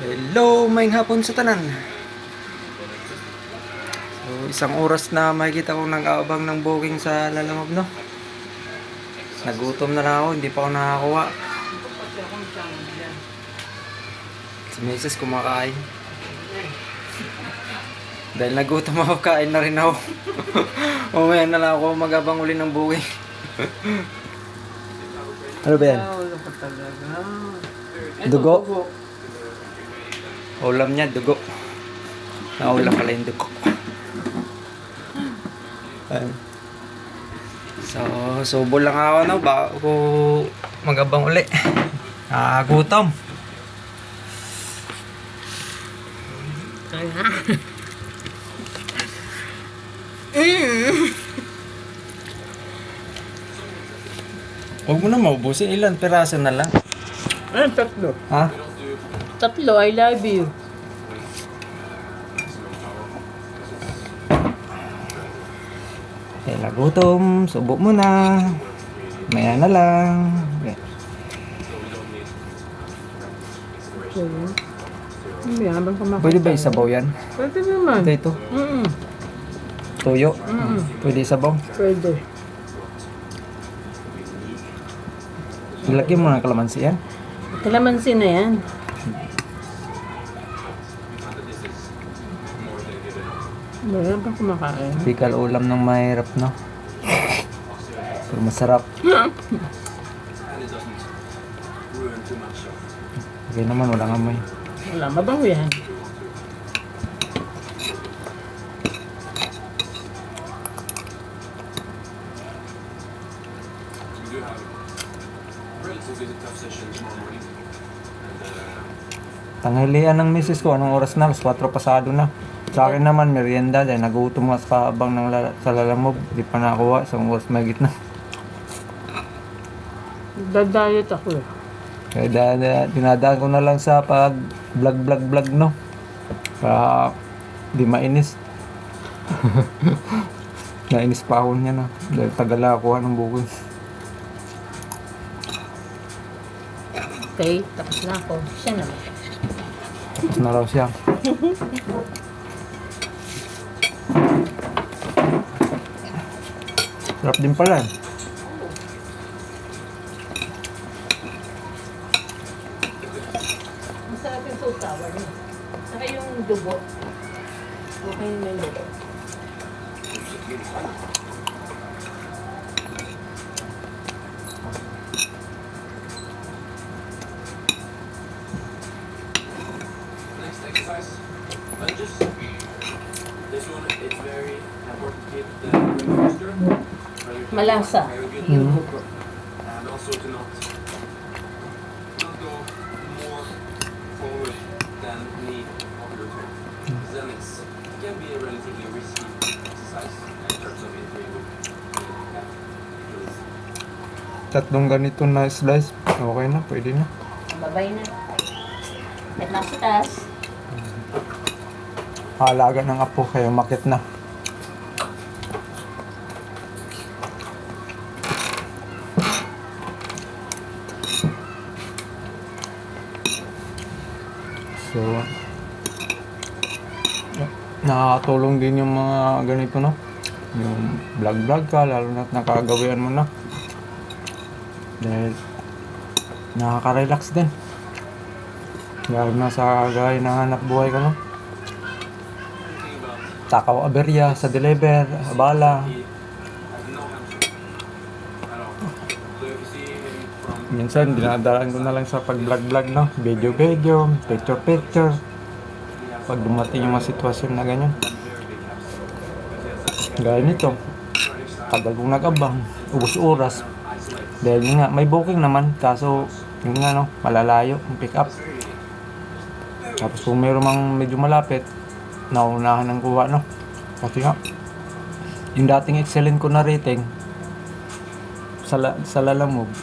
Hello, maayong hapon sa tanan. So, isang oras na makikita ko nag-aabang ng booking sa Lalamove, no? Nagutom na lang ako, hindi pa ako nakakuha. Si Mrs. kumakain. Dahil nagutom ako, kain na rin ako. Umaya na lang ako mag-abang uli ng booking. Ano ba yan? Dugo? Ulam niya, dugo. Naulam pala yung dugo. Ayun. So, subo lang ako, no? Bago mag-abang uli. Gutom. Huwag mo na maubusin. Ilan piraso na lang? Tatlo. Ha? Tatlo, I love you. Eh, nagutom. Subo mo na. Maya na lang. Okay. Hindi, habang kumakain. Pwede ba isabaw yan? Pwede naman. Ito. Tuyo. Pwede isabaw. Pwede. Ilagyan mo ng kalamansi yan. Kalamansi na yan. Wala bang kumakain? Bikal ulam ng mahirap, no? Pero masarap. Okay naman, walang amoy. Wala, mabango yan. Tanghalian ng misis ko, anong oras na? Alas 4 pasado na. Sa akin naman, merienda dahil nagutom nga sa kaabang ng sa Lalamove. Di pa nakuha, isang oras mahigit na. Dadayet ako eh. Kaya dinadaan ko na lang sa pag vlog, no? Para di mainis. Nainis pa ako niya, no? Dahil tagal ako ng bukod. Okay, tapos na ako. Siya naman. Tapos na raw siya. Sarap din pala. Masarap yung sausawan niya. Saka yung dugo. Okay na yung dugo. Next exercise, lunges. This one is very important to keep the ring posture. Malasa. Very good. Yung dugo. And also to not go more forward than knee over the toe. Then it can be a relatively risky exercise in terms of injury with Achilles. Tatlong ganito na slice. Okay na, pwede na. Babay na. At nasa taas. Halaga ng apo, kaya makit na. So, nakakatulong din yung mga ganito, no? Yung vlog ka, lalo na't nakagawian mo na. Dahil nakaka-relax din. Lalo na sa gaya ng hanap buhay ka, no? Takaw aberya sa deliver, abala. He has no hamstring at all. So if you see him from Minsan, dinadaan ko na lang sa pag-vlog, no? Video, picture. Pag dumating yung mga sitwasyon na ganyan. Gaya nito, tagal kong nag-abang, ubos oras. Dahil yun nga, may booking naman, kaso yun nga, no, malalayo, yung pick up. Tapos kung meron mang medyo malapit, naunahan ng kuha, no? Kasi nga, yung dating excellent ko na rating sa Lalamove,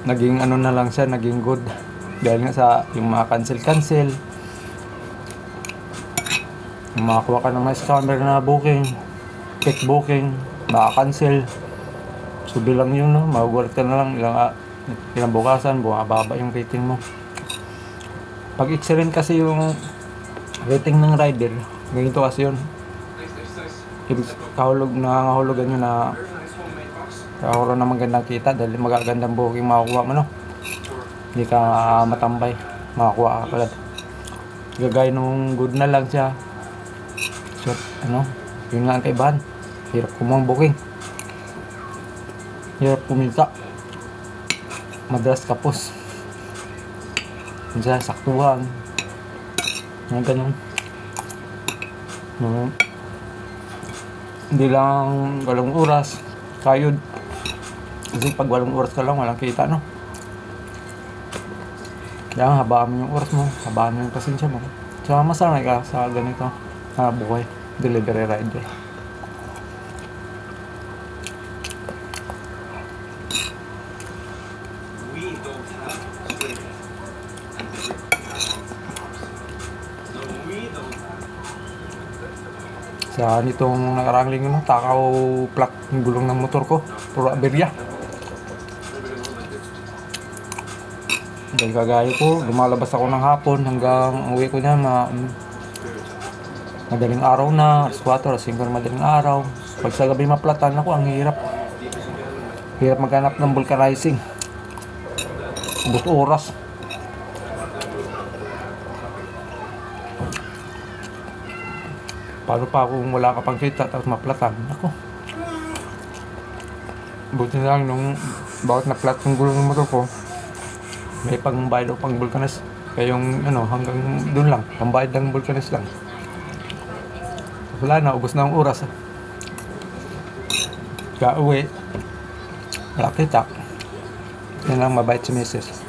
naging ano na lang siya, naging good. Dahil nga sa yung mga cancel, makakuha ka ng mga scammer na booking, fake booking, maka-cancel. So bilang yun, no, mag-work ka na lang ilang bukasan, bumababa yung rating mo. Pag excellent kasi yung rating ng rider, ganito kasi yun. Ibig kahulog, nangangahulugan yun na kakaroon ng magandang kita dahil magagandang booking makakuha mo, no? Hindi ka matambay, makakuha ka agad. Gagaya nung good na lang siya. So, ano, yun nga ang kaibahan. Hirap kumuha booking. Hirap kumita. Madalas kapos. Minsan saktuhan. Mga ganun. No. Hindi lang walang oras. Kayod. Kasi pag walang oras ka lang, walang kita, no? Kaya habaan mo yung oras mo. Habaan mo yung pasensya mo. Tsaka masanay ka sa ganito na buhay. Delivery rider. We don't have straight and so we don't have Sa nitong nakaraang linggo, no, takaw plug yung gulong ng motor ko. Puro aberya. Dahil kagaya ko, lumalabas ako ng hapon hanggang uwi ko niya madaling araw na, alas 4, alas 5 na madaling araw. Pag sa gabi maplatan ako, ang hirap. Hirap maghanap ng vulcanizing. Ubus oras. Paano pa kung wala ka pang kita tapos maplatan? Ako. Buti na lang nung bawat naplat yung gulong ng motor ko, may pangbayad o pang vulcanize. Kaya yung ano, hanggang dun lang, pambayad ng vulcanize lang. Wala na, ubos na ang oras. Kaya uwi, wala kita. Yan lang mabait si Mrs.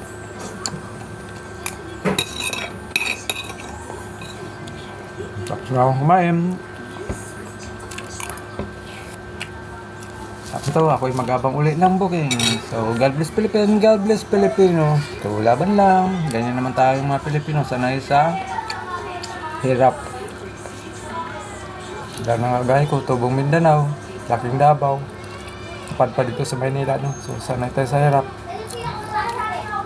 Tapos na akong kumain. Tapos ito, ako'y magabang ulit ng booking. So, God bless Philippines, God bless Filipino. So, laban lang. Ganyan naman tayong mga Pilipino. Sanay sa hirap. Dahil nangagay ko, Tubong Mindanao, Laking Davao. Tapad pa dito sa Maynila, no? So, sanay tayo sa hirap.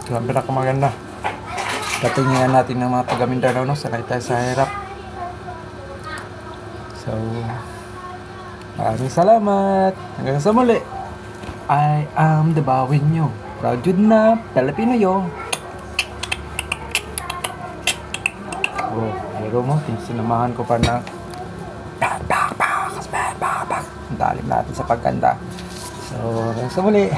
So, ang pinakamaganda. Katingin natin ng mga taga Mindanao, no? Sanay tayo sa hirap. So, maraming salamat. Hanggang sa muli. I am the bawin nyo. Proud yun na Pilipino yo. Oh, hero mo. Sinamahan ko pa na ang dalim natin sa pagkanta. So, hanggang sa muli.